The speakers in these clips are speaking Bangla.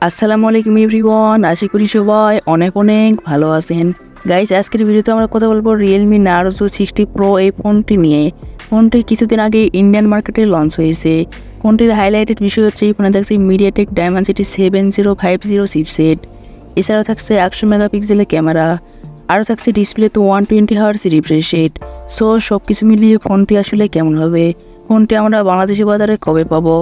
আসসালামু আলাইকুম এভরিওয়ান, আশা করি সবাই অনেক ভালো আছেন। গাইস, আজকের ভিডিওতে আমরা কথা বলবো Realme Narzo 60 Pro এই ফোনটি নিয়ে। ফোনটি কিছুদিন আগে ইন্ডিয়ান মার্কেটে লঞ্চ হয়েছে। ফোনটির হাইলাইটেড বিষয় হচ্ছে এই ফোনে থাকছে মিডিয়াটেক ডায়মেনসিটি 7050 চিপসেট। এছাড়াও থাকছে 100 মেগাপিক্সেলের ক্যামেরা, আরও থাকছে ডিসপ্লেতে 120 হার্টজ রিফ্রেশ রেট। সো সব কিছু মিলিয়ে ফোনটি আসলে কেমন হবে, ফোনটি আমরা বাংলাদেশি বাজারে কবে পাবো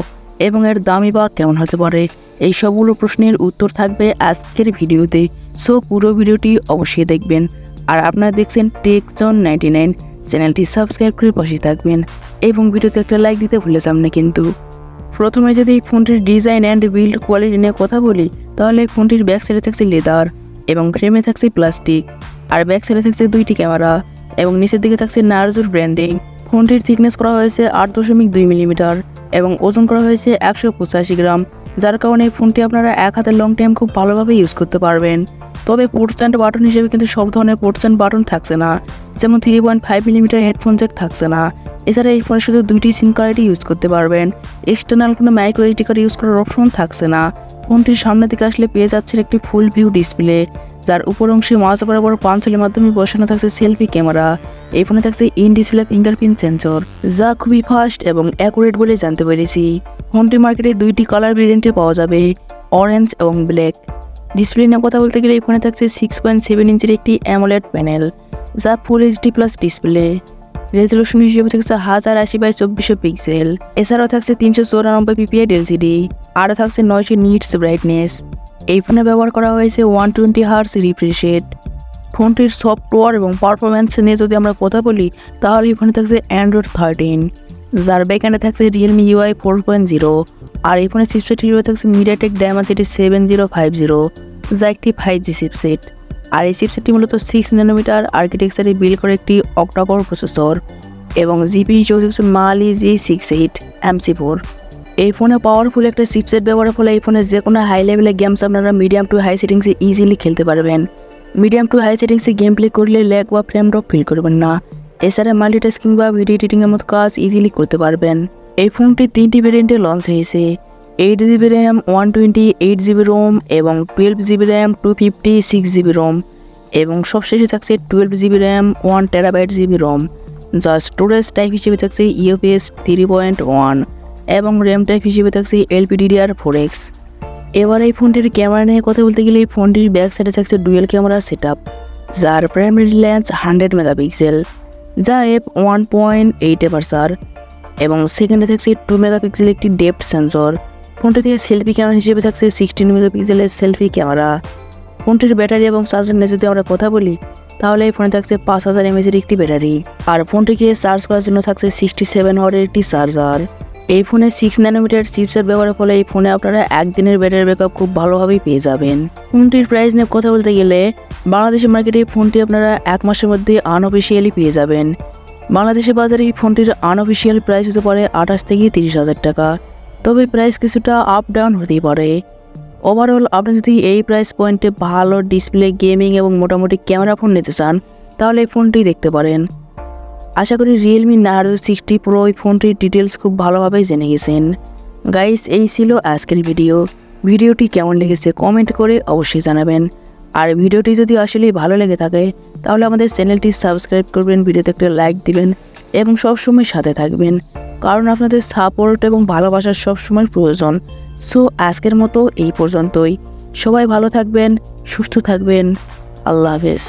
এবং এর দামই বা কেমন হতে পারে, এই সবগুলো প্রশ্নের উত্তর থাকবে আজকের ভিডিওতে। সো পুরো ভিডিওটি অবশ্যই দেখবেন। আর আপনারা দেখছেন টেক জোন 99, চ্যানেলটি সাবস্ক্রাইব করে পাশে থাকবেন এবং ভিডিওতে একটা লাইক দিতে ভুলে যান না কিন্তু। প্রথমে যদি এই ফোনটির ডিজাইন অ্যান্ড বিল্ড কোয়ালিটি নিয়ে কথা বলি, তাহলে ফোনটির ব্যাক সাইডে থাকছে লেদার এবং ফ্রেমে থাকছে প্লাস্টিক, আর ব্যাক সাইডে থাকছে দুইটি ক্যামেরা এবং নিচের দিকে থাকছে নার্জোর ব্র্যান্ডিং। ফোনটির থিকনেস করা হয়েছে 8.2 মিলিমিটার এবং ওজন করা হয়েছে 185 গ্রাম, যার কারণে ফোনটি আপনারা এক হাতে লং টাইম খুব ভালোভাবে ইউজ করতে পারবেন। তবে পোর্টস অ্যান্ড বাটন হিসেবে কিন্তু সব ধরনের পোর্টস অ্যান্ড বাটন থাকছে না, যেমন 3.5 মিলিমিটার হেডফোন জ্যাক থাকছে না। এছাড়া এই ফোনে শুধু দুইটি সিম কার্ডই ইউজ করতে পারবেন, এক্সটার্নাল কোনো মাইক্রো এসডি কার্ড ইউজ করার অপশন থাকছে না। ফোনটির সামনের দিকে আসলে পেয়ে যাচ্ছেন একটি ফুল ভিউ ডিসপ্লে, যার উপর অংশে মাঝ বরাবর পাঞ্চলের মাধ্যমে বসানো থাকছে সেলফি ক্যামেরা। এই ফোনে থাকছে ইন ডিসপ্লে ফিঙ্গারপ্রিন্ট সেন্সর, যা খুবই ফাস্ট এবং অ্যাকুরেট বলে জানতে পেরেছি। ফোনটি মার্কেটে দুইটি কালার ভেরিয়েন্টে পাওয়া যাবে, অরেঞ্জ এবং ব্ল্যাক। ডিসপ্লে নিয়ে কথা বলতে গেলে এই ফোনে থাকছে 6.7 ইঞ্চির একটি অ্যামোলেড প্যানেল, যা full HD plus display. Resolution হিসেবে থাকছে 1080x2400 পিক্সেল। এছাড়াও থাকছে 394 ppi এলসিডি, আরও থাকছে 900 নিটস ব্রাইটনেস। এই ফোনে ব্যবহার করা হয়েছে 120 হার্টজ রিফ্রেশ রেট। ফোনটির সফটওয়্যার এবং পারফরম্যান্স নিয়ে যদি আমরা কথা বলি, তাহলে এই ফোনে থাকছে অ্যান্ড্রয়েড 13, যার ব্যাকএন্ডে থাকছে Realme UI 4.0, আর এই ফোনের চিপসেট হিসেবে থাকছে মিডিয়াটেক ডায়মেনসিটি 7050, যা একটি 5G চিপসেট। আর এই চিপসেটটি মূলত 6 ন্যানোমিটার আর্কিটেকচারে বিল্ড করে একটি অক্টা-কোর প্রসেসর এবং জিপি হিসেবে থাকছে Mali G68 MC4। এই ফোনে পাওয়ারফুল একটা চিপসেট ব্যবহারের ফলে এই ফোনে যে কোনো হাই লেভেলের গেমস আপনারা মিডিয়াম টু হাই সেটিংসে ইজিলি খেলতে পারবেন। মিডিয়াম টু হাই সেটিংসে গেম প্লে করলে ল্যাগ বা ফ্রেম ড্রপ ফিল করবেন না। এছাড়া মাল্টিটাস্কিং বা ভিডিও এডিটিংয়ের মতো কাজ ইজিলি করতে পারবেন। এই ফোনটি 3টি ভেরিয়েন্টে লঞ্চ হয়েছে, 8GB র্যাম, 128GB রোম এবং 12GB র্যাম, 256GB রোম এবং সবশেষে থাকছে 12GB র্যাম, 1TB রোম, যা স্টোরেজ টাইপ হিসেবে থাকছে UFS 3.1 এবং র্যাম টাইপ হিসেবে থাকছে LPDDR4X। এবার এই ফোনটির ক্যামেরা নিয়ে কথা বলতে গেলে এই ফোনটির ব্যাক সাইডে থাকছে ডুয়েল ক্যামেরা সেটআপ, যার প্রাইমারি লেন্স 100 মেগাপিক্সেল, যা f1.8 অ্যাপারচার এবং সেকেন্ডে থাকছে 2 মেগাপিক্সেল একটি ডেপথ সেন্সর। ফোনটি থেকে সেলফি ক্যামেরা হিসেবে থাকছে 16 মেগাপিক্সেলের সেলফি ক্যামেরা। ফোনটির ব্যাটারি এবং চার্জার নিয়ে যদি আমরা কথা বলি, তাহলে এই ফোনে থাকছে 5000 mAh একটি ব্যাটারি, আর ফোনটিকে চার্জ করার জন্য থাকছে 67 ওয়াটের একটি চার্জার। এই ফোনে 6 ন্যানোমিটার চিপসেট ব্যবহারের ফলে এই ফোনে আপনারা একদিনের ব্যাটারি ব্যাকআপ খুব ভালোভাবেই পেয়ে যাবেন। ফোনটির প্রাইস নিয়ে কথা বলতে গেলে বাংলাদেশের মার্কেটে এই ফোনটি আপনারা 1 মাসের মধ্যে আনঅফিসিয়ালি পেয়ে যাবেন। বাংলাদেশের বাজারে এই ফোনটির আনঅফিসিয়াল প্রাইস হতে পারে 28 থেকে 30,000 টাকা, তবে প্রাইস কিছুটা আপ ডাউন হতেই পারে। ওভারঅল আপনি যদি এই প্রাইস পয়েন্টে ভালো ডিসপ্লে, গেমিং এবং মোটামুটি ক্যামেরা ফোন নিতে চান, তাহলে এই ফোনটি দেখতে পারেন। আশা করি Realme Narzo 60 Pro এই ফোনটির ডিটেলস খুব ভালোভাবেই জেনে গেছেন। গাইস, এই ছিল আজকের ভিডিওটি কেমন লেগেছে কমেন্ট করে অবশ্যই জানাবেন। আর ভিডিওটি যদি আসলেই ভালো লেগে থাকে, তাহলে আমাদের চ্যানেলটি সাবস্ক্রাইব করবেন, ভিডিওতে একটা লাইক দিবেন এবং সবসময় সাথে থাকবেন, কারণ আপনাদের সাপোর্ট এবং ভালোবাসার সবসময় প্রয়োজন। সো আজকের মতো এই পর্যন্তই। সবাই ভালো থাকবেন, সুস্থ থাকবেন। আল্লাহ হাফেজ।